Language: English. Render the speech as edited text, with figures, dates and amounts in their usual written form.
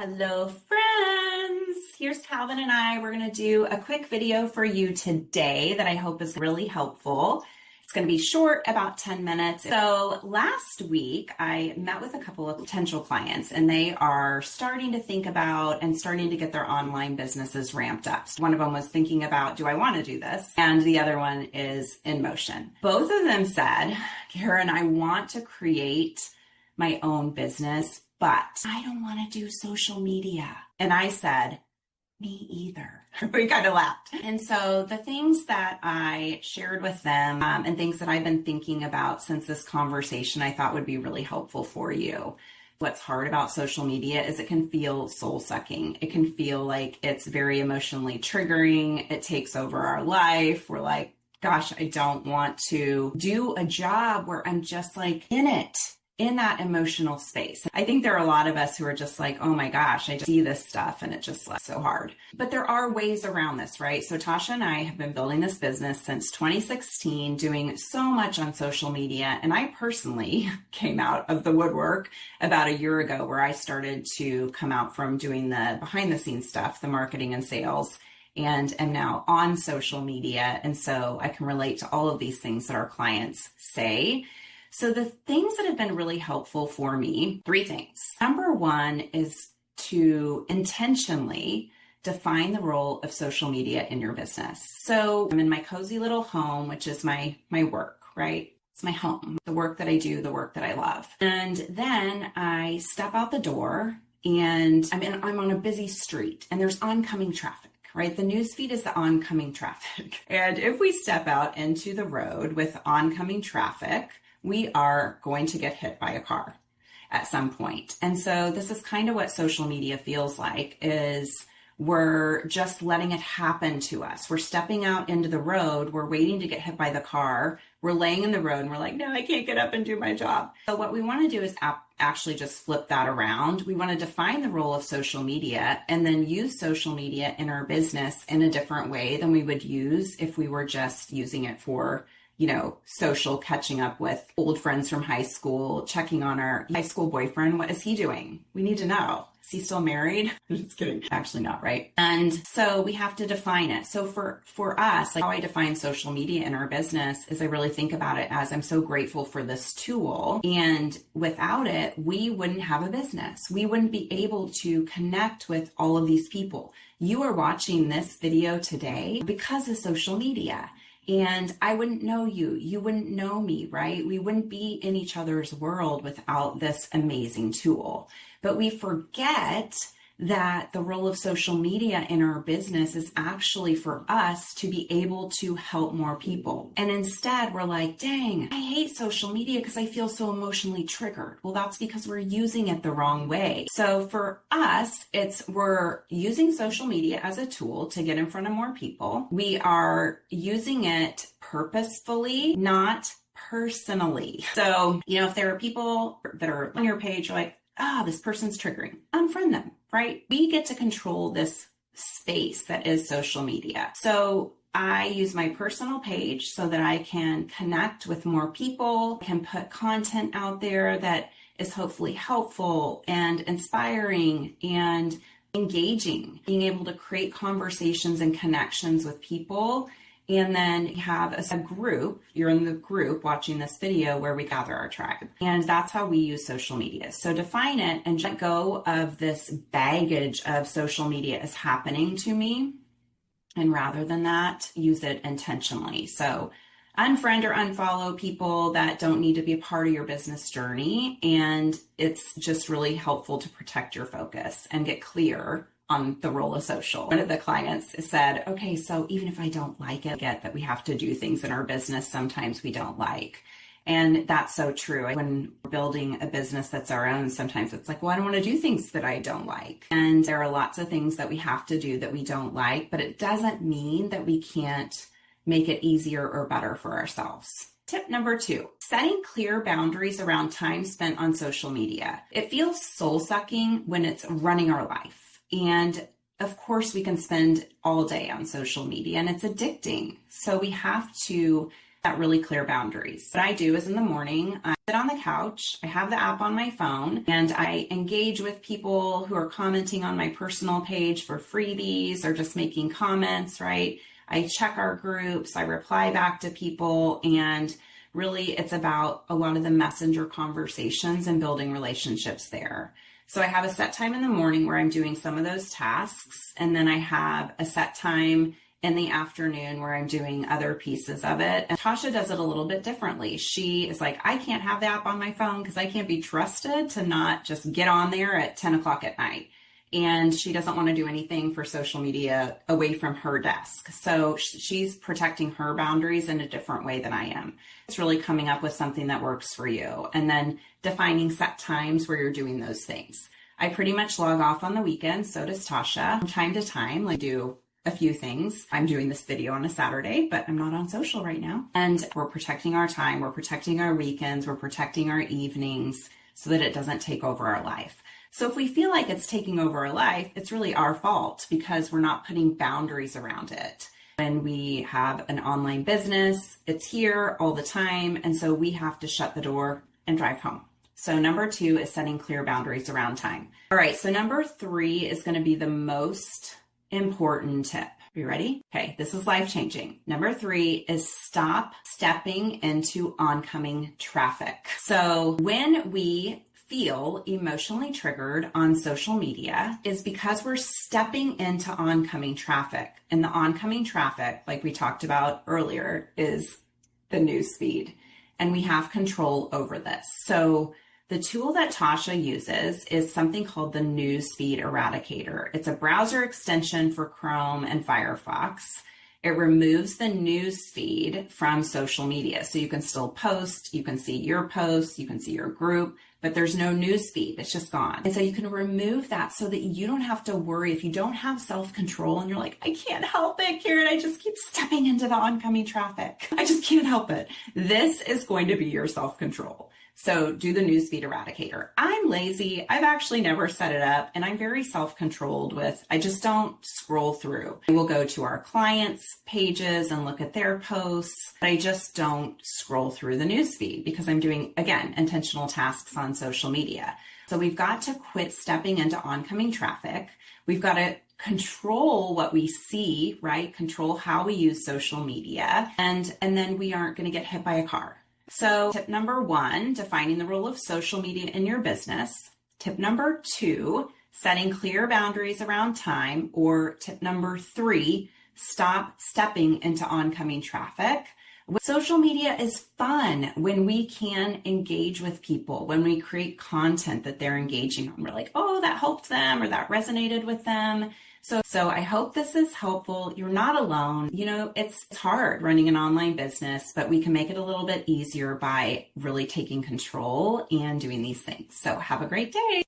Hello, friends. Here's Calvin and I. We're going to do a quick video for you today that I hope is really helpful. It's going to be short, about 10 minutes. So last week, I met with a couple of potential clients, and they are starting to think about and starting to get their online businesses ramped up. So one of them was thinking about, do I want to do this? And the other one is in motion. Both of them said, Karen, I want to create my own business, but I don't want to do social media. And I said, me either. We kind of laughed. And so the things that I shared with them and things that I've been thinking about since this conversation, I thought would be really helpful for you. What's hard about social media is it can feel soul sucking. It can feel like it's very emotionally triggering. It takes over our life. We're like, gosh, I don't want to do a job where I'm just like in it, in that emotional space. I think there are a lot of us who are just like, oh my gosh, I just see this stuff and it just like so hard. But there are ways around this, right? So Tasha and I have been building this business since 2016, doing so much on social media. And I personally came out of the woodwork about a year ago where I started to come out from doing the behind the scenes stuff, the marketing and sales, and am now on social media. And so I can relate to all of these things that our clients say. So the things that have been really helpful for me, three things. Number one is to intentionally define the role of social media in your business. So I'm in my cozy little home, which is my work, right? It's my home, the work that I do, the work that I love. And then I step out the door and I'm on a busy street and there's oncoming traffic. Right? The newsfeed is the oncoming traffic. And if we step out into the road with oncoming traffic, we are going to get hit by a car at some point. And so this is kind of what social media feels like, is we're just letting it happen to us. We're stepping out into the road. We're waiting to get hit by the car. We're laying in the road and we're like, no, I can't get up and do my job. So what we want to do is actually just flip that around. We want to define the role of social media and then use social media in our business in a different way than we would use if we were just using it for social, catching up with old friends from high school, checking on our high school boyfriend. What is he doing? We need to know. Is he still married? I'm just kidding. Actually not, right? And so we have to define it. So for us, like how I define social media in our business is I really think about it as I'm so grateful for this tool. And without it, we wouldn't have a business. We wouldn't be able to connect with all of these people. You are watching this video today because of social media. And I wouldn't know you. You wouldn't know me, right? We wouldn't be in each other's world without this amazing tool. But we forget that the role of social media in our business is actually for us to be able to help more people. And instead, we're like, dang, I hate social media because I feel so emotionally triggered. Well, that's because we're using it the wrong way. So for us, we're using social media as a tool to get in front of more people. We are using it purposefully, not personally. So, if there are people that are on your page, you're like, this person's triggering, unfriend them, right? We get to control this space that is social media. So I use my personal page so that I can connect with more people, can put content out there that is hopefully helpful and inspiring and engaging, being able to create conversations and connections with people. And then have a group, you're in the group watching this video where we gather our tribe. And that's how we use social media. So define it and let go of this baggage of social media is happening to me. And rather than that, use it intentionally. So unfriend or unfollow people that don't need to be a part of your business journey. And it's just really helpful to protect your focus and get clear on the role of social. One of the clients said, okay, so even if I don't like it, I get that we have to do things in our business sometimes we don't like. And that's so true. When we're building a business that's our own, sometimes it's like, well, I don't want to do things that I don't like. And there are lots of things that we have to do that we don't like, but it doesn't mean that we can't make it easier or better for ourselves. Tip number 2, setting clear boundaries around time spent on social media. It feels soul-sucking when it's running our life. And of course, we can spend all day on social media and it's addicting. So we have to That really clear boundaries. What I do is in the morning, I sit on the couch, I have the app on my phone, and I engage with people who are commenting on my personal page for freebies or just making comments, right? I check our groups, I reply back to people, and really it's about a lot of the messenger conversations and building relationships there. So I have a set time in the morning where I'm doing some of those tasks, and then I have a set time in the afternoon where I'm doing other pieces of it. And Tasha does it a little bit differently. She is like, I can't have the app on my phone because I can't be trusted to not just get on there at 10 o'clock at night. And she doesn't want to do anything for social media away from her desk. So she's protecting her boundaries in a different way than I am. It's really coming up with something that works for you and then defining set times where you're doing those things. I pretty much log off on the weekends. So does Tasha. From time to time, I do a few things. I'm doing this video on a Saturday, but I'm not on social right now. And we're protecting our time. We're protecting our weekends. We're protecting our evenings so that it doesn't take over our life. So if we feel like it's taking over our life, it's really our fault because we're not putting boundaries around it. When we have an online business, it's here all the time. And so we have to shut the door and drive home. So number 2 is setting clear boundaries around time. All right. So number 3 is going to be the most important tip. Are you ready? Okay. This is life changing. Number 3 is stop stepping into oncoming traffic. So when we feel emotionally triggered on social media is because we're stepping into oncoming traffic. And the oncoming traffic, like we talked about earlier, is the news feed. And we have control over this. So the tool that Tasha uses is something called the Newsfeed Eradicator. It's a browser extension for Chrome and Firefox. It removes the news feed from social media. So you can still post, you can see your posts, you can see your group, but there's no news feed. It's just gone. And so you can remove that so that you don't have to worry if you don't have self-control and you're like, I can't help it, Karen. I just keep stepping into the oncoming traffic. I just can't help it. This is going to be your self-control. So do the newsfeed eradicator. I'm lazy. I've actually never set it up and I'm very self-controlled with, I just don't scroll through. I will go to our clients' pages and look at their posts, but I just don't scroll through the newsfeed because I'm doing, again, intentional tasks on social media. So we've got to quit stepping into oncoming traffic. We've got to control what we see, right? Control how we use social media. And then we aren't going to get hit by a car. So tip number 1, defining the role of social media in your business. Tip number 2, setting clear boundaries around time. Or tip number 3, stop stepping into oncoming traffic. Social media is fun when we can engage with people, when we create content that they're engaging on. We're like, oh, that helped them or that resonated with them. So I hope this is helpful. You're not alone. You know, it's hard running an online business, but we can make it a little bit easier by really taking control and doing these things. So have a great day.